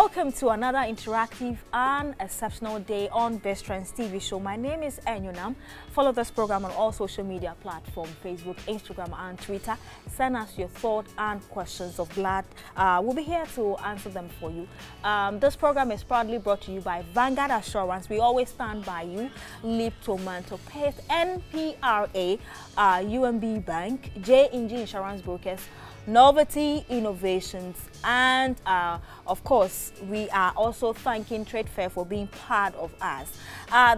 Welcome to another interactive and exceptional day on Best Trends TV show. My name is Enyonam. Follow this program on all social media platforms, Facebook, Instagram, and Twitter. Send us your thoughts and questions of glad. We'll be here to answer them for you. This program is proudly brought to you by Vanguard Assurance. We always stand by you. Lip Tomato Paste, NPRA, UMB Bank, J&G Insurance Brokers, Novelty Innovations, and of course we are also thanking Trade Fair for being part of us.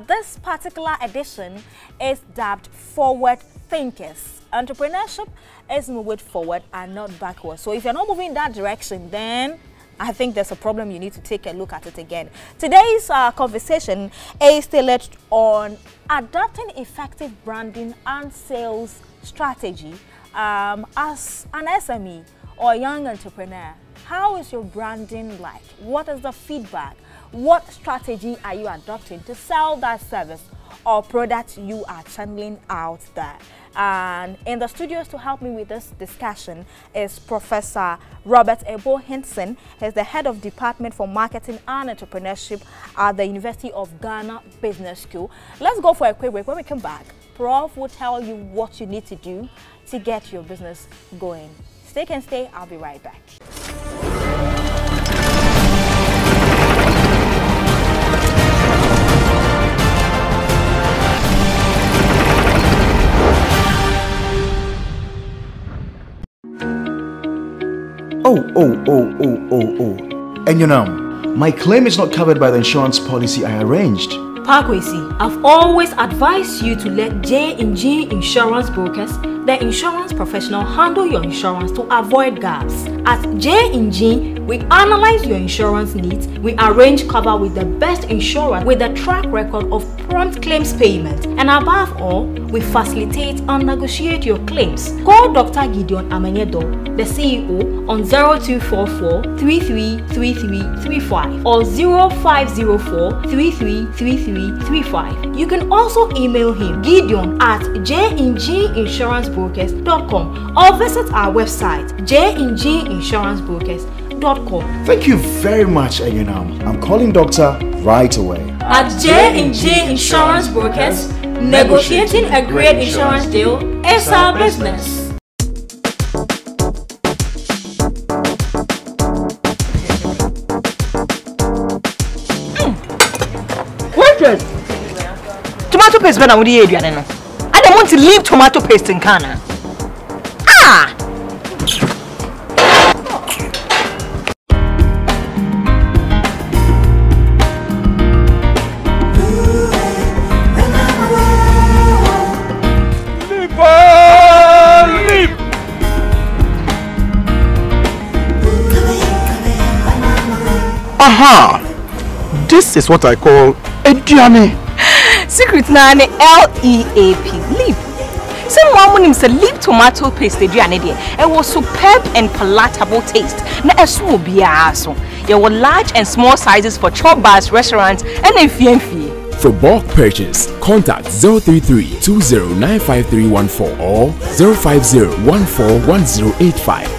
This particular edition is dubbed Forward Thinkers. Entrepreneurship is moving forward and not backwards. So if you're not moving in that direction, then I think there's a problem. You need to take a look at it again. Today's conversation is tailored on adopting effective branding and sales strategy as an SME or young entrepreneur. How is your branding like? What is the feedback? What strategy are you adopting to sell that service or product you are channeling out there? And in the studios to help me with this discussion is Professor Prof Hinson. He's the head of Department for Marketing and Entrepreneurship at the University of Ghana Business School. Let's go for a quick break. When we come back, Prof will tell you what you need to do to get your business going. Stay and stay. I'll be right back. And you know, my claim is not covered by the insurance policy I arranged. Parkwesi, I've always advised you to let J&G Insurance Brokers, the insurance professional, handle your insurance to avoid gaps. At J&G, we analyze your insurance needs, we arrange cover with the best insurer with a track record of prompt claims payment, and above all, we facilitate and negotiate your claims. Call Dr. Gideon Amenyedo, the CEO, on 0244 333335 or 0504 333335. You can also email him, Gideon, at jinginsurancebrokers.com or visit our website, jinginsurancebrokers.com. Thank you very much, Enyonam. I'm calling doctor right away. At J&G Insurance Brokers, negotiating a great insurance deal is our business. Tomato paste when I would eat. I don't want to leave tomato paste in Ghana. Ah! Aha! This is what I call a journey. Secret na LEAP, leap. Someone named leap tomato paste there. It was superb and palatable taste. Na esu obi aso. There were large and small sizes for chop bars, restaurants, and efie. For bulk purchase, contact 033-2095-314 or 050-141085.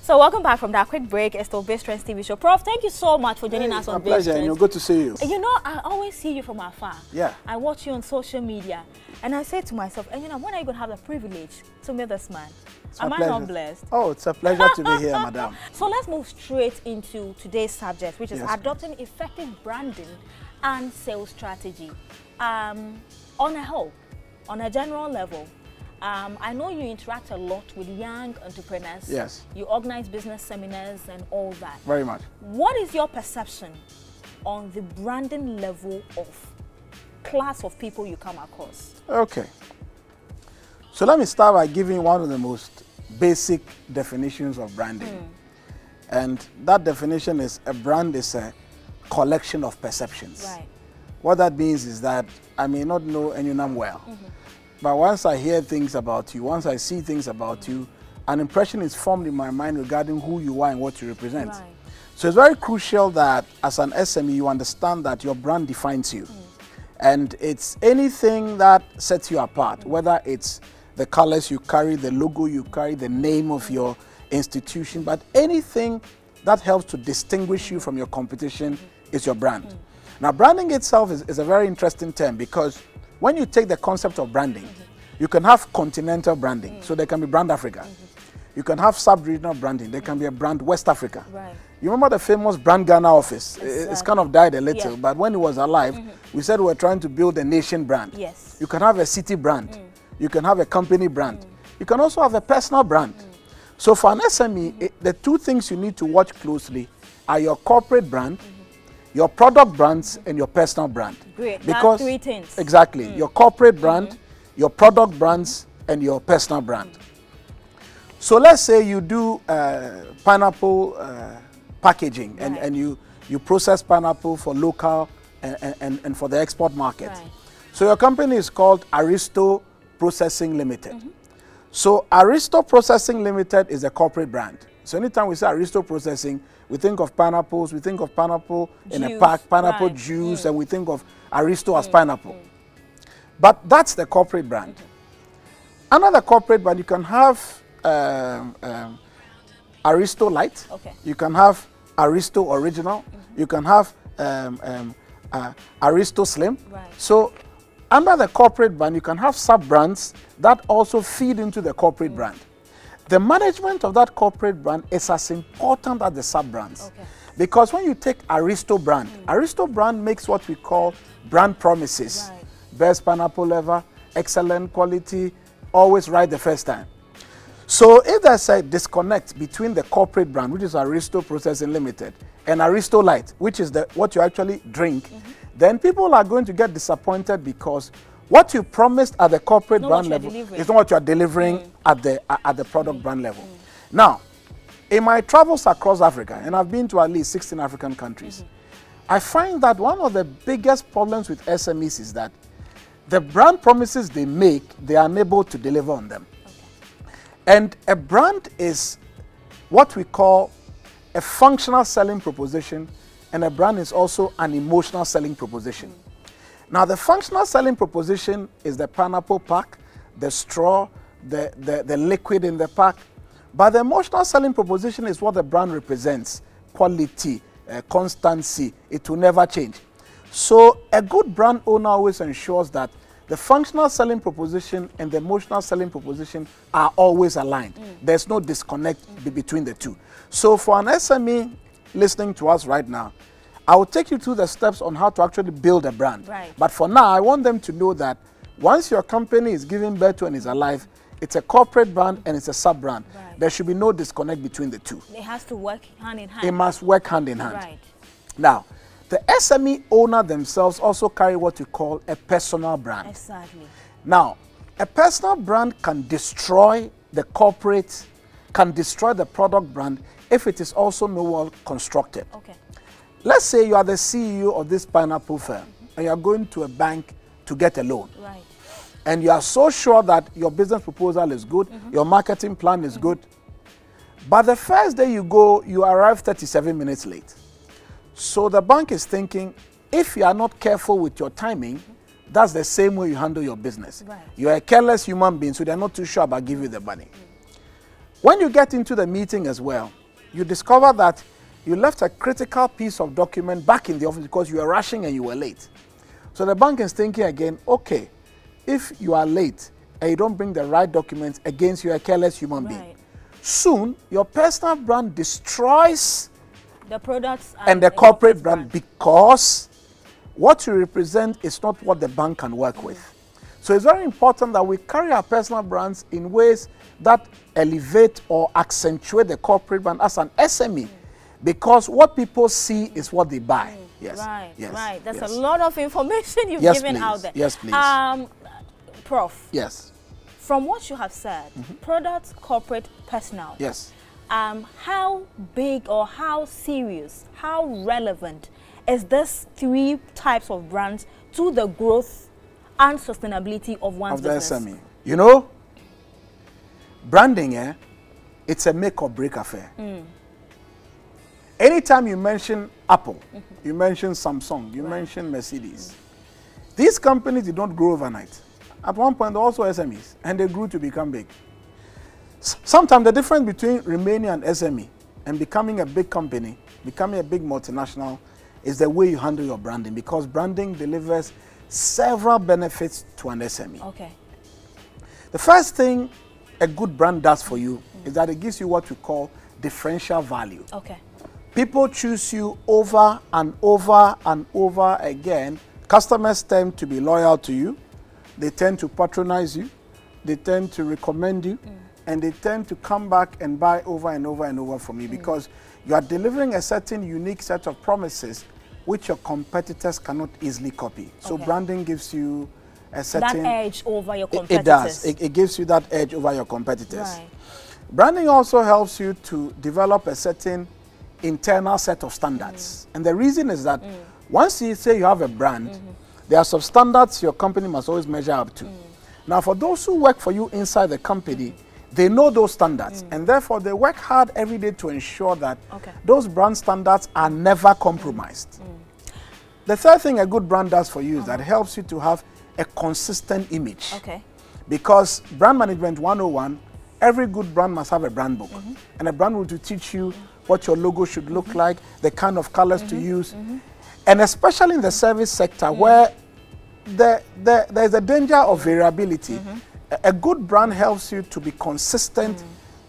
So welcome back from that quick break. It's the Best Trends TV show. Prof, thank you so much for joining us on Best Trends. Pleasure, good to see you. You know, I always see you from afar. Yeah. I watch you on social media, and I say to myself, and you know, when are you going to have the privilege to meet this man? Am I not blessed? Oh, it's a pleasure to be here, madam. So let's move straight into today's subject, which is adopting effective branding and sales strategy. On a whole, on a general level, I know you interact a lot with young entrepreneurs. Yes. You organize business seminars and all that. Very much. What is your perception on the branding level of class of people you come across? Okay. So let me start by giving one of the most basic definitions of branding. And that definition is a brand is a collection of perceptions. Right. What that means is that I may not know Enyonam well. But once I hear things about you, once I see things about you, an impression is formed in my mind regarding who you are and what you represent. Right. So it's very crucial that as an SME, you understand that your brand defines you. And it's anything that sets you apart, whether it's the colors you carry, the logo you carry, the name of your institution, but anything that helps to distinguish you from your competition is your brand. Now, branding itself is a very interesting term, because when you take the concept of branding, you can have continental branding. So there can be brand Africa. You can have sub-regional branding. There can be a brand West Africa. Right. You remember the famous brand Ghana office? It's kind of died a little, but when it was alive, we said we were trying to build a nation brand. Yes. You can have a city brand. You can have a company brand. You can also have a personal brand. So for an SME, the two things you need to watch closely are your corporate brand, your product brands, and your personal brand. Great. Because that's 3 things. Exactly. Your corporate brand, your product brands, and your personal brand. So let's say you do pineapple packaging, and you process pineapple for local and for the export market. Right. So your company is called Aristo Processing Limited. So Aristo Processing Limited is a corporate brand. So anytime we say Aristo Processing, we think of pineapples, we think of pineapple in a pack, pineapple juice, and we think of Aristo as pineapple. But that's the corporate brand. Another corporate brand, you can have Aristo Light. Okay. You can have Aristo Original. You can have Aristo Slim. Right. So under the corporate brand, you can have sub-brands that also feed into the corporate brand. The management of that corporate brand is as important as the sub-brands. Okay. Because when you take Aristo brand, Aristo brand makes what we call brand promises. Right. Best pineapple ever, excellent quality, always right the first time. So if there's a disconnect between the corporate brand, which is Aristo Processing Limited, and Aristo Light, which is what you actually drink, then people are going to get disappointed, because what you promised at the corporate brand level is not what you are delivering at the product brand level. Now, in my travels across Africa, and I've been to at least 16 African countries, I find that one of the biggest problems with SMEs is that the brand promises they make, they are unable to deliver on them. And a brand is what we call a functional selling proposition, and a brand is also an emotional selling proposition. Now, the functional selling proposition is the pineapple pack, the straw, the liquid in the pack. But the emotional selling proposition is what the brand represents: quality, constancy. It will never change. So a good brand owner always ensures that the functional selling proposition and the emotional selling proposition are always aligned. There's no disconnect between the two. So for an SME listening to us right now, I will take you through the steps on how to actually build a brand. Right. But for now, I want them to know that once your company is giving birth to and is alive, it's a corporate brand and it's a sub-brand. Right. There should be no disconnect between the two. It has to work hand in hand. It must work hand in hand. Right. Now, the SME owner themselves also carry what we call a personal brand. Exactly. Now, a personal brand can destroy the corporate, can destroy the product brand if it is also not well constructed. Okay. Let's say you are the CEO of this pineapple firm and you are going to a bank to get a loan. Right. And you are so sure that your business proposal is good, your marketing plan is good. But the first day you go, you arrive 37 minutes late. So the bank is thinking, if you are not careful with your timing, that's the same way you handle your business. Right. You are a careless human being, so they're not too sure about giving you the money. When you get into the meeting as well, you discover that you left a critical piece of document back in the office because you were rushing and you were late. So the bank is thinking again, okay, if you are late and you don't bring the right documents, against you are a careless human being. Soon, your personal brand destroys the products and the corporate brand, because what you represent is not what the bank can work with. So it's very important that we carry our personal brands in ways that elevate or accentuate the corporate brand as an SME, because what people see is what they buy. Yes. Right, yes. right. That's yes. a lot of information you've yes, given please. out there. Yes, please. Prof. Yes. From what you have said, product, corporate, personal. Yes. How big or how serious, how relevant is this 3 types of brands to the growth and sustainability of one's business? SME. You know, branding, it's a make or break affair. Anytime you mention Apple, you mention Samsung, you mention Mercedes. These companies did not grow overnight. At one point, they're also SMEs, and they grew to become big. Sometimes the difference between remaining an SME and becoming a big company, becoming a big multinational, is the way you handle your branding, because branding delivers several benefits to an SME. Okay. The first thing a good brand does for you is that it gives you what we call differential value. Okay. People choose you over and over and over again. Customers tend to be loyal to you. They tend to patronize you. They tend to recommend you. And they tend to come back and buy over and over and over from you because you are delivering a certain unique set of promises which your competitors cannot easily copy. So branding gives you a certain... That edge over your competitors. It does. It gives you that edge over your competitors. Right. Branding also helps you to develop a certain internal set of standards. And the reason is that once you say you have a brand, there are some standards your company must always measure up to. Now, for those who work for you inside the company, they know those standards, and therefore they work hard every day to ensure that those brand standards are never compromised. The third thing a good brand does for you is that it helps you to have a consistent image. Okay. Because brand management 101, every good brand must have a brand book. And a brand will teach you what your logo should look like, the kind of colors to use. And especially in the service sector where there's a danger of variability, a good brand helps you to be consistent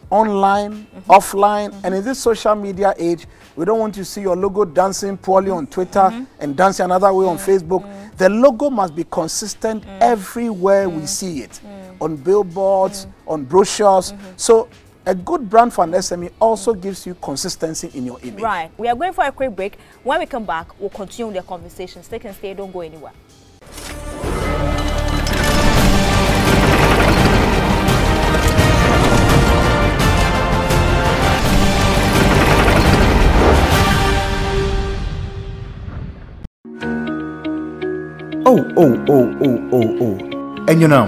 online, offline, and in this social media age, we don't want to see your logo dancing poorly on Twitter and dancing another way on Facebook. The logo must be consistent everywhere we see it, on billboards, on brochures. So a good brand for an SME also gives you consistency in your image. Right. We are going for a quick break. When we come back, we'll continue the conversation. Stay and stay, don't go anywhere. And you know,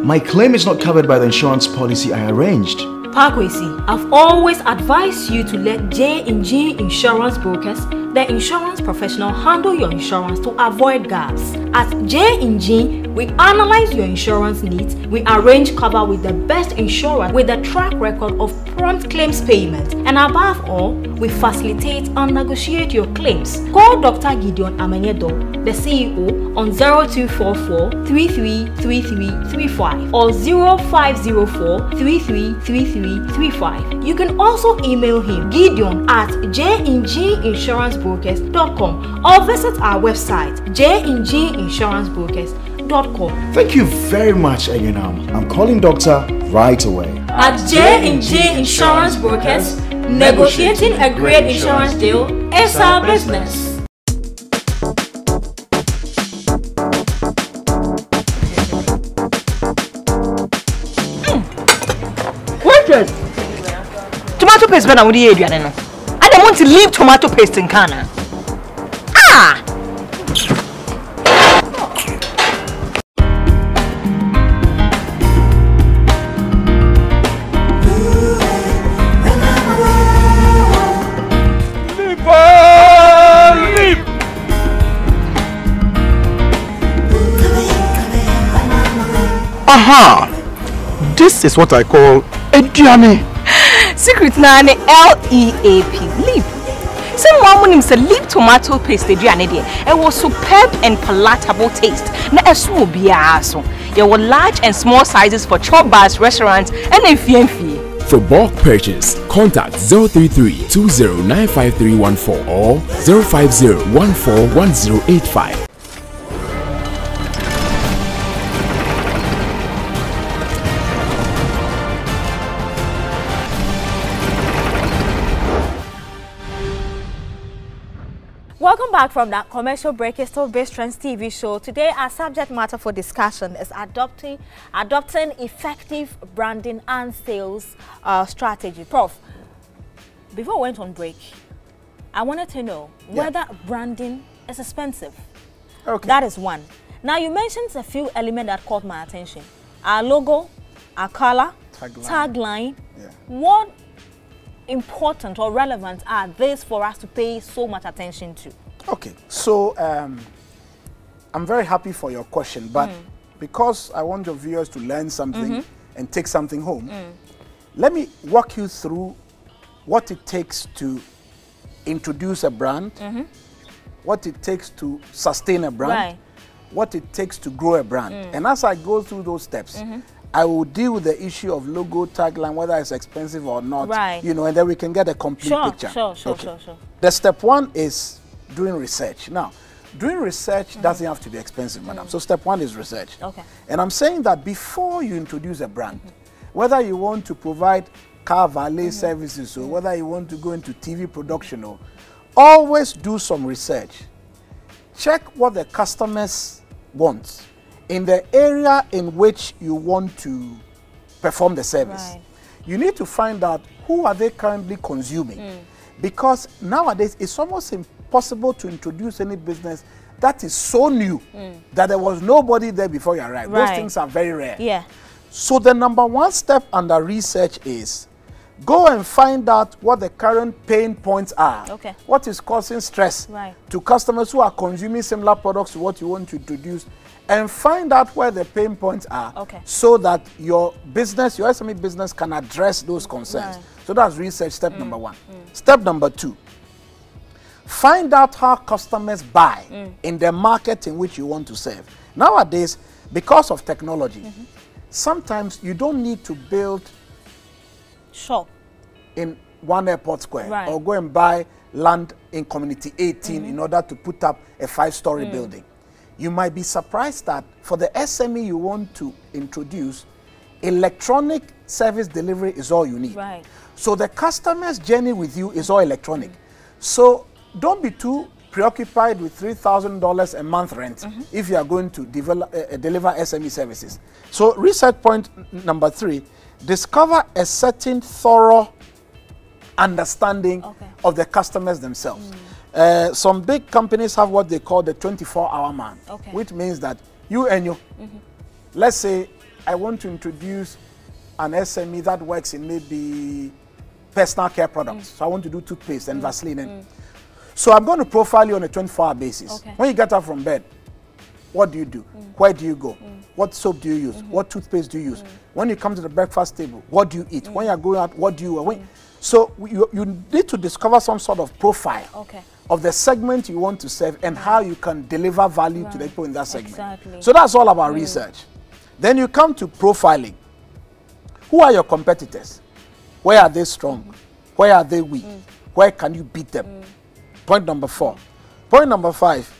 my claim is not covered by the insurance policy I arranged. Parkwesi, I've always advised you to let J&G Insurance Brokers, the insurance professional, handle your insurance to avoid gaps. At J&G, we analyze your insurance needs, we arrange cover with the best insurer with a track record of prompt claims payment, and above all, we facilitate and negotiate your claims. Call Dr. Gideon Amenyedo, the CEO, on 0244 333335 or 0504 333335. You can also email him, Gideon, at jnginsurancebrokers.com or visit our website, jnginsurancebrokers.com. Thank you very much, Egenam. I'm calling doctor right away. At J&G Insurance Brokers, negotiating a great insurance deal is our business. Waitress! Tomato paste when I would eat, I don't know. I don't want to leave tomato paste in Ghana. Ah! Aha! This is what I call a journey. Secret na ne LEAP, leap. Someone named leap tomato paste it was superb and palatable taste. Na esu biaso. There were large and small sizes for chop bars, restaurants, and FNF. For bulk purchase, contact 033-2095-314 or 050-141085. Welcome back from that commercial break. It's still Base Trends TV show. Today, our subject matter for discussion is adopting effective branding and sales strategy. Prof, before we went on break, I wanted to know whether branding is expensive. Okay. That is one. Now, you mentioned a few elements that caught my attention. Our logo, our color, tagline. Yeah. What important or relevant are these for us to pay so much attention to? Okay, so I'm very happy for your question, but because I want your viewers to learn something and take something home, let me walk you through what it takes to introduce a brand, what it takes to sustain a brand, what it takes to grow a brand. And as I go through those steps, I will deal with the issue of logo, tagline, whether it's expensive or not, you know, and then we can get a complete picture. Sure. The step one is doing research. Now, doing research doesn't have to be expensive, madam. So step one is research. Okay. And I'm saying that before you introduce a brand, whether you want to provide car valet services or whether you want to go into TV production, or always do some research. Check what the customers want in the area in which you want to perform the service. You need to find out who are they currently consuming, because nowadays it's almost impossible to introduce any business that is so new that there was nobody there before you arrived. Those things are very rare. So the number one step under research is go and find out what the current pain points are. What is causing stress to customers who are consuming similar products to what you want to introduce, and find out where the pain points are so that your business, your SME business, can address those concerns. So that's research, step number one. Step number two, find out how customers buy in the market in which you want to serve. Nowadays, because of technology, sometimes you don't need to build shop in one airport square or go and buy land in community 18 in order to put up a 5-story building. You might be surprised that for the SME you want to introduce, electronic service delivery is all you need. So the customer's journey with you is all electronic. So don't be too preoccupied with $3,000 a month rent if you are going to deliver SME services. So research point number 3, discover a certain thorough understanding of the customers themselves. Some big companies have what they call the 24-hour man, which means that you and you, let's say I want to introduce an SME that works in maybe personal care products. So I want to do toothpaste and Vaseline. So I'm going to profile you on a 24-hour basis. When you get up from bed, what do you do? Where do you go? What soap do you use? What toothpaste do you use? When you come to the breakfast table, what do you eat? When you're going out, what do you wear? So you need to discover some sort of profile of the segment you want to serve and how you can deliver value to the people in that segment. So that's all about research. Then you come to profiling. Who are your competitors? Where are they strong? Where are they weak? Where can you beat them? Point number 4. Point number 5.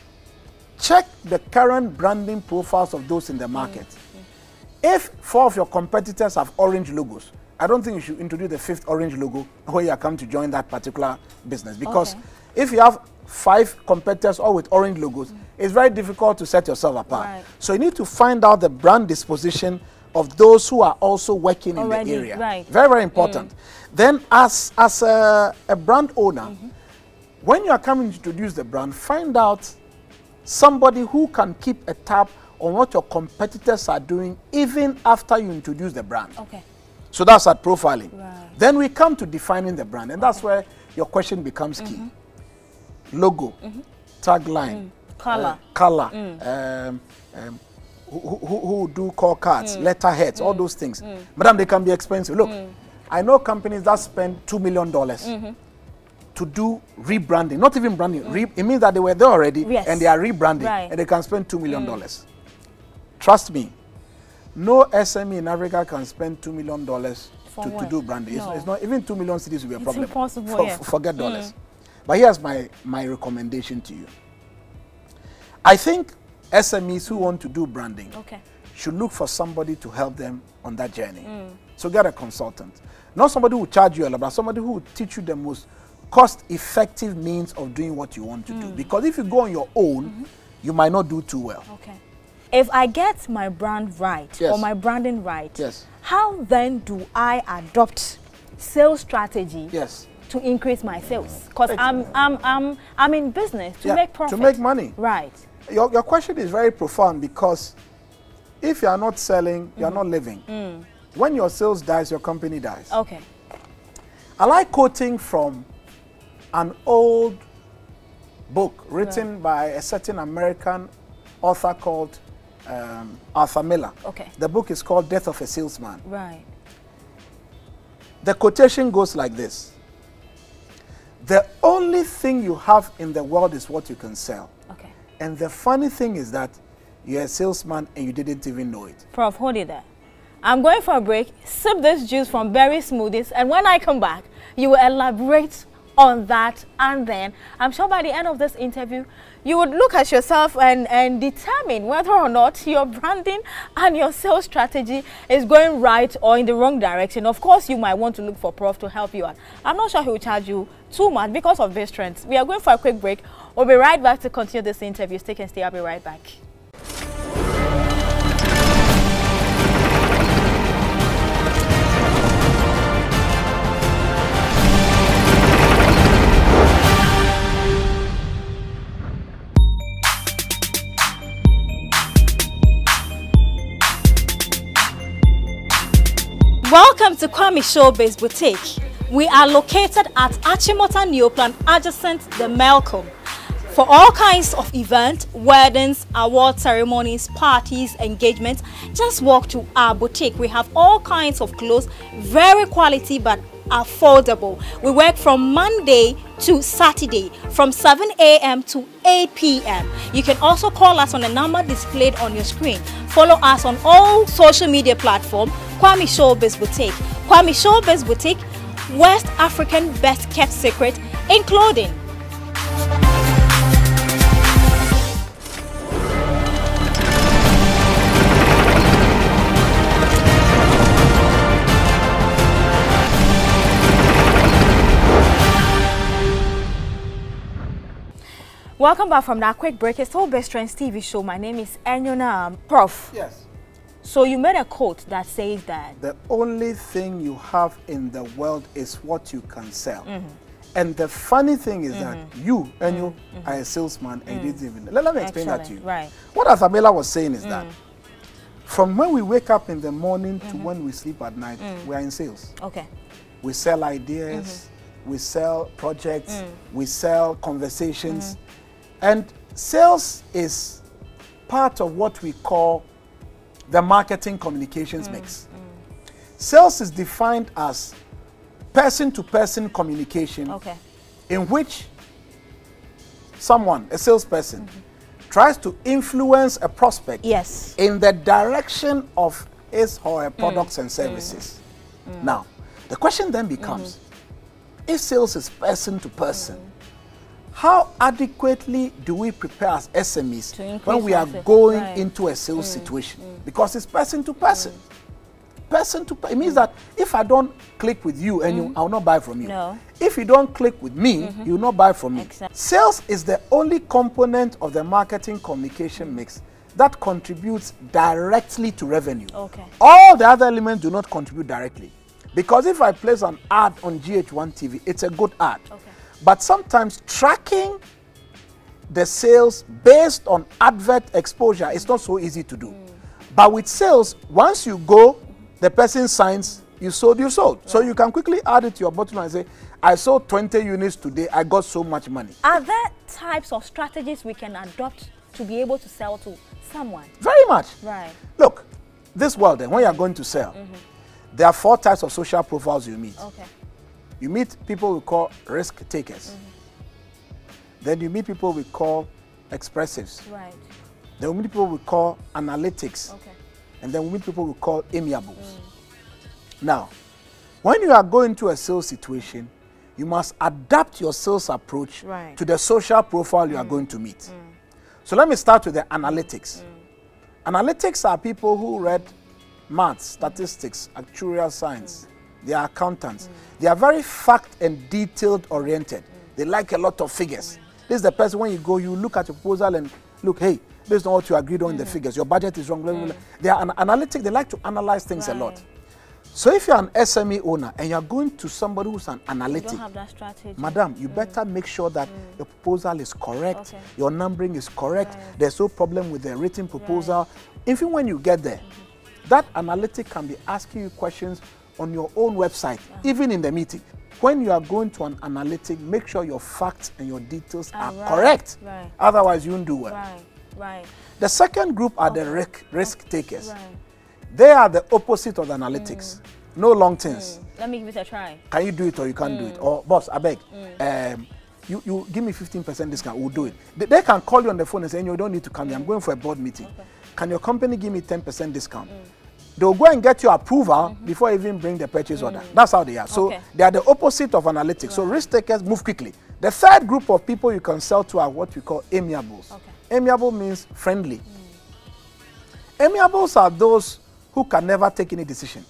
Check the current branding profiles of those in the market. If 4 of your competitors have orange logos, I don't think you should introduce the 5th orange logo when you come to join that particular business, because if you have 5 competitors all with orange logos, it's very difficult to set yourself apart. So you need to find out the brand disposition of those who are also working in the area. Very, very important. Then as a brand owner, when you are coming to introduce the brand, find out somebody who can keep a tab on what your competitors are doing even after you introduce the brand. So that's at profiling. Then we come to defining the brand, and that's where your question becomes key. Logo, tagline, color, who do call cards, letterheads, all those things. Madam, they can be expensive. Look, I know companies that spend $2 million to do rebranding, not even branding. It means that they were there already and they are rebranding and they can spend $2 million. Trust me, no SME in Africa can spend $2 million to do branding. It's not even 2 million cities will be a problem. It's impossible. Forget dollars. But here's my recommendation to you. I think SMEs who want to do branding should look for somebody to help them on that journey. So get a consultant. Not somebody who will charge you a lot, but somebody who will teach you the most cost-effective means of doing what you want to do. Because if you go on your own, you might not do too well. If I get my brand right or my branding right, how then do I adopt sales strategy to increase my sales? Because I'm in business to make profit. To make money. Your question is very profound, because if you are not selling, you are not living. When your sales dies, your company dies. I like quoting from an old book written by a certain American author called Arthur Miller. Okay. The book is called Death of a Salesman. Right. The quotation goes like this: the only thing you have in the world is what you can sell. Okay. And the funny thing is that you're a salesman and you didn't even know it. Prof, hold it there. I'm going for a break, sip this juice from berry smoothies, and when I come back, you will elaborate on that, and then I'm sure by the end of this interview, you would look at yourself and determine whether or not your branding and your sales strategy is going right or in the wrong direction. Of course, you might want to look for Prof to help you out. I'm not sure he will charge you too much because of this trend. We are going for a quick break. We'll be right back to continue this interview. Stay and stay. I'll be right back. Welcome to Kwame Showbiz Boutique. We are located at Achimota Neoplan adjacent the Malcolm. For all kinds of events, weddings, award ceremonies, parties, engagements, just walk to our boutique. We have all kinds of clothes, very quality but affordable. We work from Monday to Saturday from 7 a.m. to 8 p.m. You can also call us on the number displayed on your screen. Follow us on all social media platforms. Kwame Showbiz Boutique. Kwame Showbiz Boutique, West African best kept secret in clothing. Welcome back from that quick break. It's all Best Trends TV show. My name is Enyona. Prof. Yes. So you made a quote that says that the only thing you have in the world is what you can sell. And the funny thing is that you are a salesman and you didn't even. Let me explain that to you. Right. What Arthur was saying is that from when we wake up in the morning to when we sleep at night, we are in sales. Okay. We sell ideas, we sell projects, we sell conversations. And sales is part of what we call the marketing communications mix. Sales is defined as person-to-person communication in which someone, a salesperson, tries to influence a prospect in the direction of his or her products and services. Now, the question then becomes, if sales is person-to-person, how adequately do we prepare as SMEs when we are going into a sales situation? Because it's person to person. Person to person. It means that if I don't click with you and you, I will not buy from you. No. If you don't click with me, you will not buy from me. Exactly. Sales is the only component of the marketing communication mix that contributes directly to revenue. Okay. All the other elements do not contribute directly. Because if I place an ad on GH1 TV, it's a good ad. Okay. But sometimes tracking the sales based on advert exposure is not so easy to do. But with sales, once you go, the person signs, you sold, you sold. So you can quickly add it to your bottom line and say, I sold 20 units today, I got so much money. Are there types of strategies we can adopt to be able to sell to someone? Very much. Right. Look, this world, when you are going to sell, there are 4 types of social profiles you meet. Okay. You meet people we call risk takers. Then you meet people we call expressives. Right. Then we meet people we call analytics. Okay. And then we meet people we call amiables. Now, when you are going to a sales situation, you must adapt your sales approach to the social profile you are going to meet. So let me start with the analytics. Analytics are people who read maths, statistics, actuarial science. They are accountants. They are very fact and detailed oriented. They like a lot of figures. This is the person, when you go, you look at your proposal and look, hey, based on what you agreed on in the figures, your budget is wrong, blah, blah, blah. They are analytic, they like to analyze things a lot. So if you're an SME owner and you're going to somebody who's an analytic, You don't have that strategy. madam, you better make sure that your proposal is correct, your numbering is correct, there's no problem with the written proposal. Even when you get there, that analytic can be asking you questions on your own website, even in the meeting. When you are going to an analytic, make sure your facts and your details are correct. Right. Otherwise, you won't do well. Right. Right. The second group are the risk takers. Right. They are the opposite of the analytics. No long things. Let me give it a try. Can you do it or you can't do it? Or boss, I beg. You give me 15% discount, we'll do it. They can call you on the phone and say, you don't need to come here, I'm going for a board meeting. Okay. Can your company give me 10% discount? They'll go and get your approval before even bring the purchase order. That's how they are. So they are the opposite of analytics. Right. So risk takers move quickly. The third group of people you can sell to are what we call amiables. Okay. Amiable means friendly. Amiables are those who can never take any decision.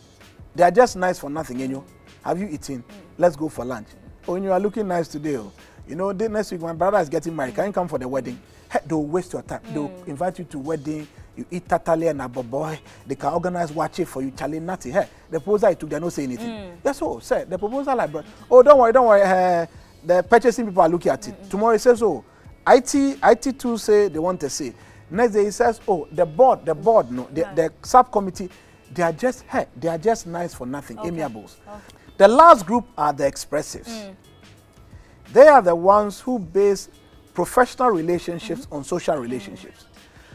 They are just nice for nothing. You know, have you eaten? Let's go for lunch. Oh, you are looking nice today. Oh. You know, next week my brother is getting married. Can you come for the wedding? Hey, they'll waste your time. They'll invite you to wedding. You eat tatale and aboboy. They can organize watch it for you. Charlie Natty. Hey, the proposal I took, they don't say anything. Yes, oh, sir, the proposal I brought. Oh, don't worry. The purchasing people are looking at it. Tomorrow it says, oh, IT too say they want to see. Next day it says, oh, the board, no, the subcommittee, they are just nice for nothing. Amiables. The last group are the expressives. They are the ones who base professional relationships on social relationships.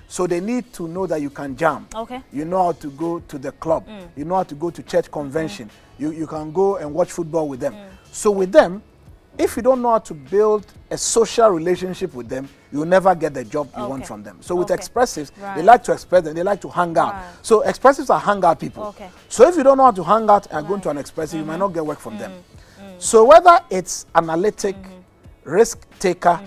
So they need to know that you can jam. Okay. You know how to go to the club. You know how to go to church convention. You can go and watch football with them. So with them, if you don't know how to build a social relationship with them, you'll never get the job you want from them. So with expressives, they like to express and they like to hang out. So expressives are hangout people. So if you don't know how to hang out and go into an expressive, you might not get work from them. So whether it's analytic, risk taker,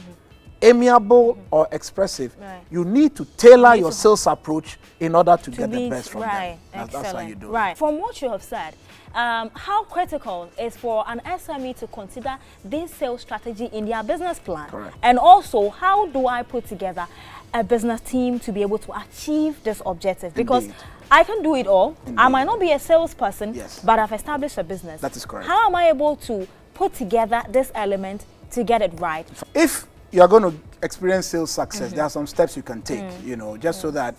amiable or expressive, you need to tailor your sales approach in order to get the best from them. That's how you do it. Right. From what you have said, how critical is for an SME to consider this sales strategy in their business plan? Correct. And also, how do I put together a business team to be able to achieve this objective? Because I can do it all. I might not be a salesperson, but I've established a business. That is correct. How am I able to put together this element to get it right? If you are going to experience sales success, there are some steps you can take, you know, just so that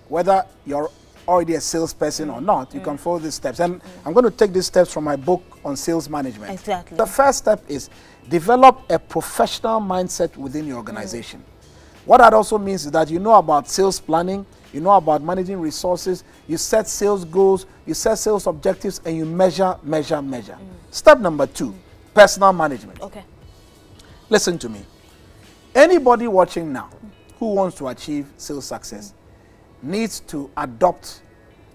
whether you're already a salesperson or not, you can follow these steps. And I'm going to take these steps from my book on sales management. Exactly. The first step is develop a professional mindset within your organization. What that also means is that you know about sales planning, you know about managing resources, you set sales goals, you set sales objectives, and you measure. Step number 2, personal management. Okay. Listen to me. Anybody watching now who wants to achieve sales success needs to adopt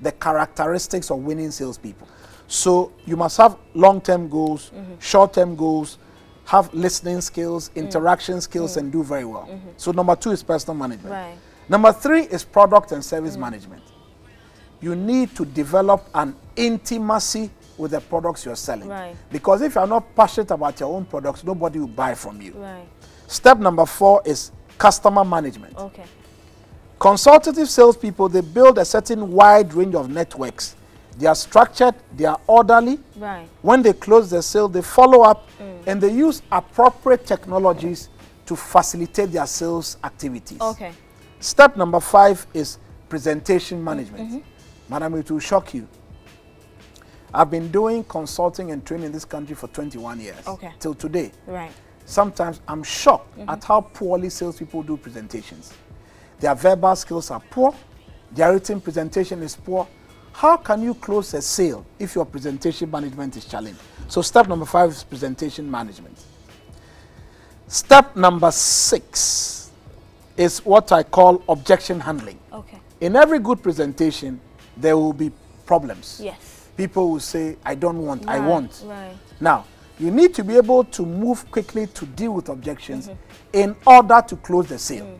the characteristics of winning salespeople. So you must have long-term goals, short-term goals, have listening skills, interaction skills, and do very well. So number 2 is personal management. Right. Number 3 is product and service management. You need to develop an intimacy with the products you're selling. Right. Because if you're not passionate about your own products, nobody will buy from you. Right. Step number 4 is customer management. Okay. Consultative salespeople, they build a certain wide range of networks. They are structured, they are orderly. Right. When they close the sale, they follow up and they use appropriate technologies to facilitate their sales activities. Okay. Step number 5 is presentation management. Madam, it will shock you. I've been doing consulting and training in this country for 21 years. Okay. Till today. Right. Sometimes I'm shocked at how poorly salespeople do presentations. Their verbal skills are poor. Their written presentation is poor. How can you close a sale if your presentation management is challenged? So step number 5 is presentation management. Step number 6 is what I call objection handling. Okay. In every good presentation, there will be problems. Yes. People will say, I don't want, I want. Right. Now, you need to be able to move quickly to deal with objections in order to close the sale.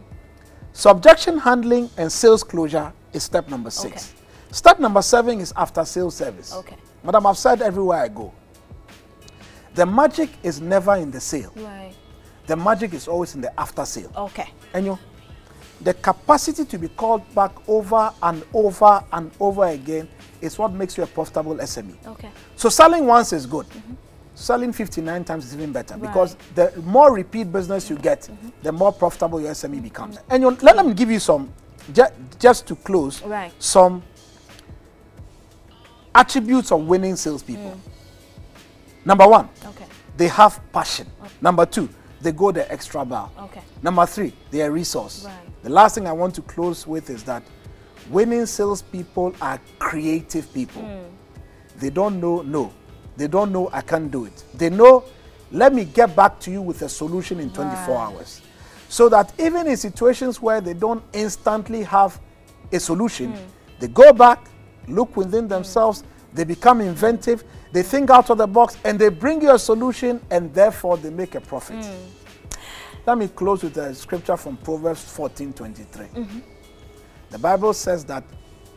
So objection handling and sales closure is step number 6. Okay. Step number 7 is after sales service. Okay. Madam, I've said everywhere I go, the magic is never in the sale. Right. The magic is always in the after sale. Okay. And you know, the capacity to be called back over and over and over again is what makes you a profitable SME. Okay. So selling once is good. Selling 59 times is even better, because the more repeat business you get, the more profitable your SME becomes. And you know, let me give you some, just to close, some attributes of winning salespeople. Number one, they have passion. Number two, they go the extra mile. Number three, they are resource. The last thing I want to close with is that winning salespeople are creative people. They don't know no. They don't know I can't do it. They know, let me get back to you with a solution in 24 hours. So that even in situations where they don't instantly have a solution, they go back, look within themselves, they become inventive, they think out of the box, and they bring you a solution, and therefore they make a profit. Let me close with a scripture from Proverbs 14:23. The Bible says that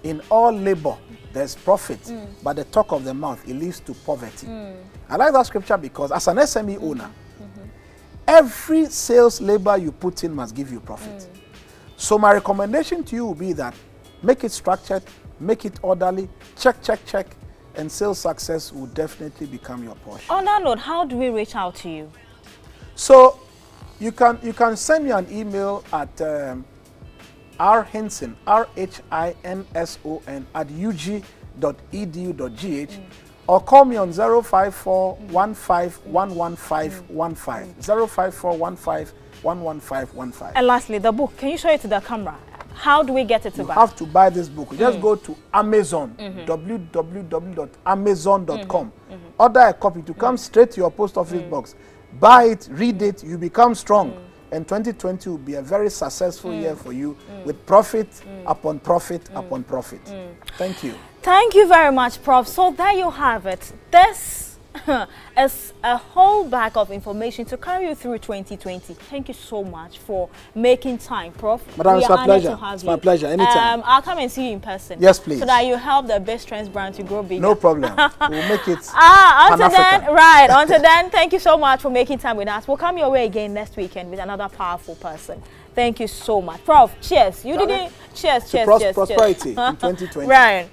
in all labor there's profit, but the talk of the mouth, it leads to poverty. I like that scripture because as an SME owner, every sales labor you put in must give you profit. So my recommendation to you will be that make it structured, make it orderly, check, check, check, and sales success will definitely become your portion. On that note, how do we reach out to you? So you can send me an email at rhinson, RHINSON @ug.edu.gh, or call me on 05415111515, 05415111515. And lastly, the book, can you show it to the camera? How do we get it to buy? You have to buy this book. Just go to Amazon, www.amazon.com. Order a copy to come straight to your post office box. Buy it, read it, you become strong. And 2020 will be a very successful year for you with profit upon profit upon profit. Thank you. Thank you very much, Prof. So there you have it. This is a whole bag of information to carry you through 2020. Thank you so much for making time, Prof. Madam, it's my pleasure. It's my pleasure. Anytime. I'll come and see you in person. Yes, please. So that you help the Best Trends brand to grow bigger. No problem. We'll make it until then, right. Until then, thank you so much for making time with us. We'll come your way again next weekend with another powerful person. Thank you so much. Prof, cheers. You didn't... Cheers, cheers, cheers. Prosperity in 2020. Right.